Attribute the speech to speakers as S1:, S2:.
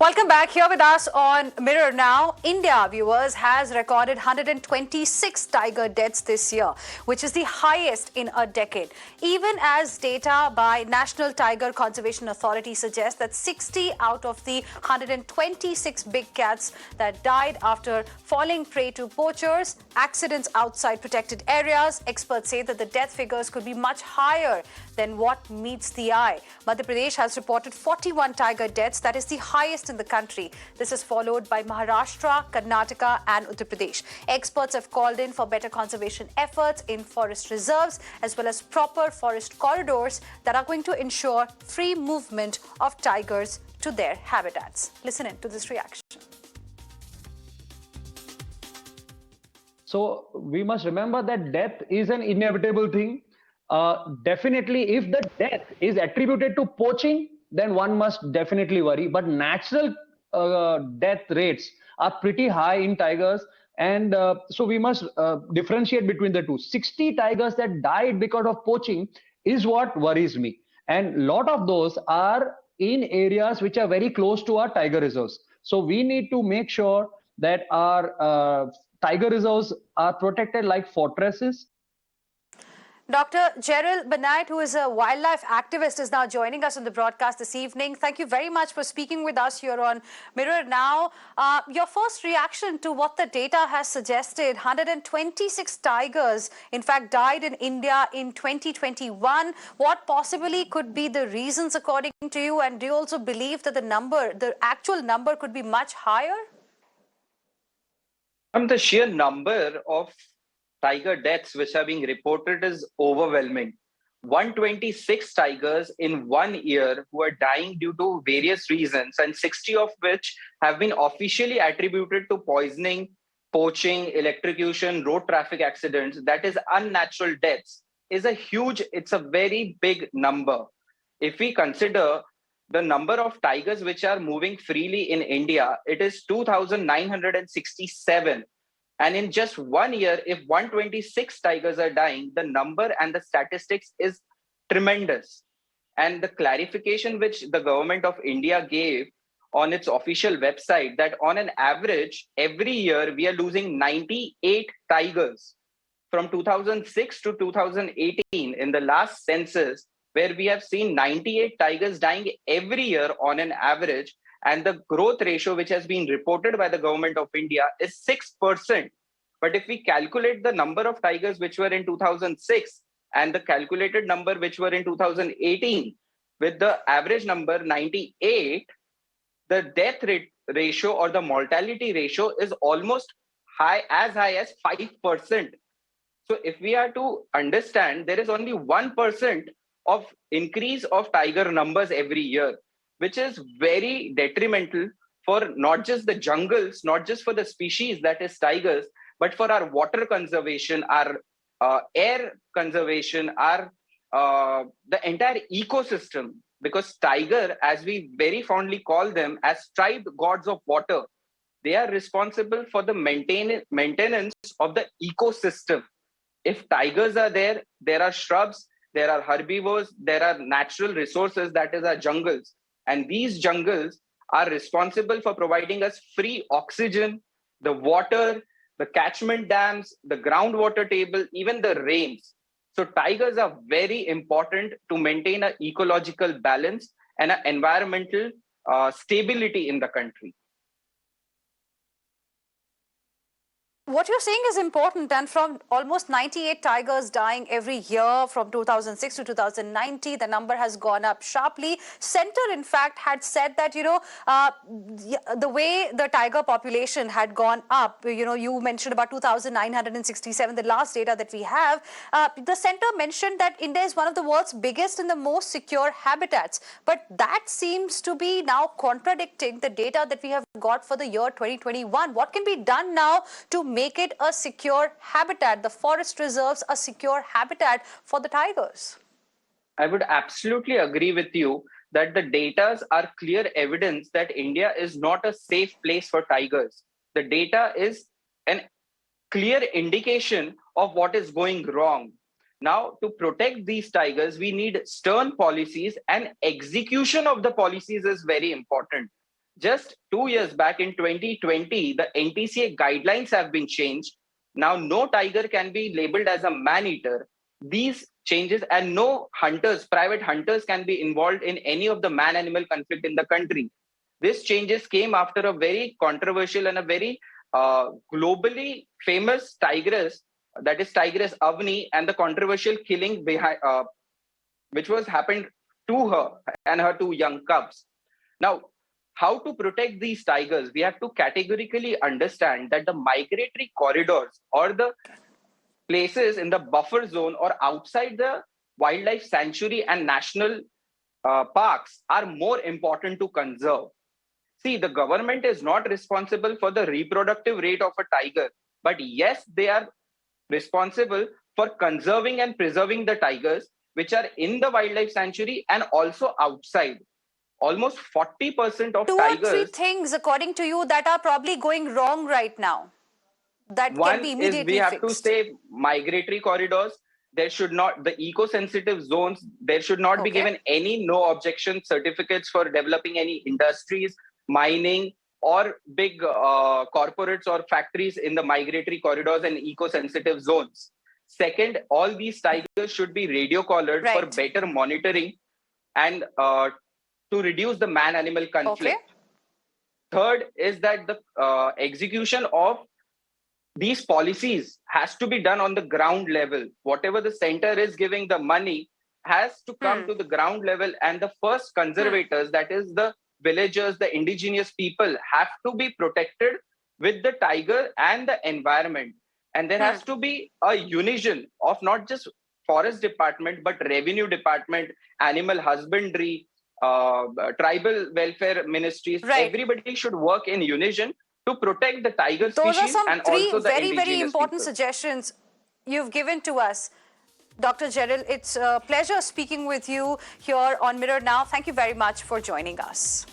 S1: Welcome back. Here with us on Mirror Now, India, viewers, has recorded 126 tiger deaths this year, which is the highest in a decade. Even as data by National Tiger Conservation Authorities suggests that 60 out of the 126 big cats that died after falling prey to poachers, accidents outside protected areas, experts say that the death figures could be much higher than what meets the eye. Madhya Pradesh has reported 41 tiger deaths, that is the highest in the country. This is followed by Maharashtra, Karnataka and Uttar Pradesh. Experts have called in for better conservation efforts in forest reserves as well as proper forest corridors that are going to ensure free movement of tigers to their habitats. Listen in to this reaction.
S2: So we must remember that death is an inevitable thing. Definitely, if the death is attributed to poaching, then one must definitely worry. But natural death rates are pretty high in tigers. And so we must differentiate between the two. 60 tigers that died because of poaching is what worries me. And a lot of those are in areas which are very close to our tiger reserves. So we need to make sure that our tiger reserves are protected like fortresses.
S1: Dr. Jerryl Banait, who is a wildlife activist, is now joining us on the broadcast this evening. Thank you very much for speaking with us here on Mirror Now. Your first reaction to what the data has suggested: 126 tigers, in fact, died in India in 2021. What possibly could be the reasons, according to you? And do you also believe that the actual number could be much higher?
S3: The sheer number of tiger deaths which are being reported is overwhelming. 126 tigers in 1 year who are dying due to various reasons, and 60 of which have been officially attributed to poisoning, poaching, electrocution, road traffic accidents. That is unnatural deaths. It's a very big number. If we consider the number of tigers which are moving freely in India, it is 2,967. And in just 1 year, if 126 tigers are dying, the number and the statistics is tremendous. And the clarification which the government of India gave on its official website, that on an average, every year we are losing 98 tigers. From 2006 to 2018, in the last census, where we have seen 98 tigers dying every year on an average, and the growth ratio which has been reported by the government of India is 6%. But if we calculate the number of tigers which were in 2006 and the calculated number which were in 2018, with the average number 98, the death rate ratio or the mortality ratio is almost as high as 5%. So if we are to understand, there is only 1% of increase of tiger numbers every year, which is very detrimental for not just the jungles, not just for the species that is tigers, but for our water conservation, our air conservation, the entire ecosystem. Because tiger, as we very fondly call them, as striped gods of water, they are responsible for the maintenance of the ecosystem. If tigers are there, there are shrubs, there are herbivores, there are natural resources, that is our jungles. And these jungles are responsible for providing us free oxygen, the water, the catchment dams, the groundwater table, even the rains. So tigers are very important to maintain an ecological balance and an environmental stability in the country.
S1: What you're saying is important, and from almost 98 tigers dying every year from 2006 to 2019, the number has gone up sharply. Center, in fact, had said that, the way the tiger population had gone up, you mentioned about 2,967, the last data that we have. The center mentioned that India is one of the world's biggest and the most secure habitats. But that seems to be now contradicting the data that we have got for the year 2021. What can be done now to make it a secure habitat, the forest reserves a secure habitat for the tigers?
S3: I would absolutely agree with you that the data are clear evidence that India is not a safe place for tigers. The data is a clear indication of what is going wrong. Now, to protect these tigers, we need stern policies, and execution of the policies is very important. Just 2 years back in 2020, the NTCA guidelines have been changed. Now, no tiger can be labeled as a man-eater. These changes, and no hunters, private hunters, can be involved in any of the man-animal conflict in the country. These changes came after a very controversial and a very globally famous tigress, that is Tigress Avni, and the controversial killing behind, which was happened to her and her two young cubs. Now, how to protect these tigers? We have to categorically understand that the migratory corridors or the places in the buffer zone or outside the wildlife sanctuary and national parks are more important to conserve. See, the government is not responsible for the reproductive rate of a tiger, but yes, they are responsible for conserving and preserving the tigers which are in the wildlife sanctuary and also outside. Almost 40% of
S1: Two or three
S3: tigers.
S1: things, according to you, that are probably going wrong right now that can
S3: One
S1: be
S3: is we
S1: immediately
S3: have to
S1: fixed.
S3: say migratory corridors. There should not, the eco-sensitive zones, there should not be
S1: Okay.
S3: given any no objection certificates for developing any industries, mining, or big corporates or factories in the migratory corridors and eco-sensitive zones. Second, all these tigers should be radio collared for
S1: Right.
S3: better monitoring and to reduce the man-animal conflict.
S1: Okay.
S3: Third is that the execution of these policies has to be done on the ground level. Whatever the center is giving the money has to come to the ground level, and the first conservators, that is the villagers, the indigenous people, have to be protected with the tiger and the environment. And there has to be a unison of not just forest department, but revenue department, animal husbandry, tribal welfare ministries.
S1: Right.
S3: Everybody should work in unison to protect the tiger
S1: Those are
S3: species
S1: some
S3: and
S1: three
S3: also the
S1: very,
S3: indigenous
S1: very important
S3: people.
S1: suggestions you've given to us. Dr. Jerryl, it's a pleasure speaking with you here on Mirror Now. Thank you very much for joining us.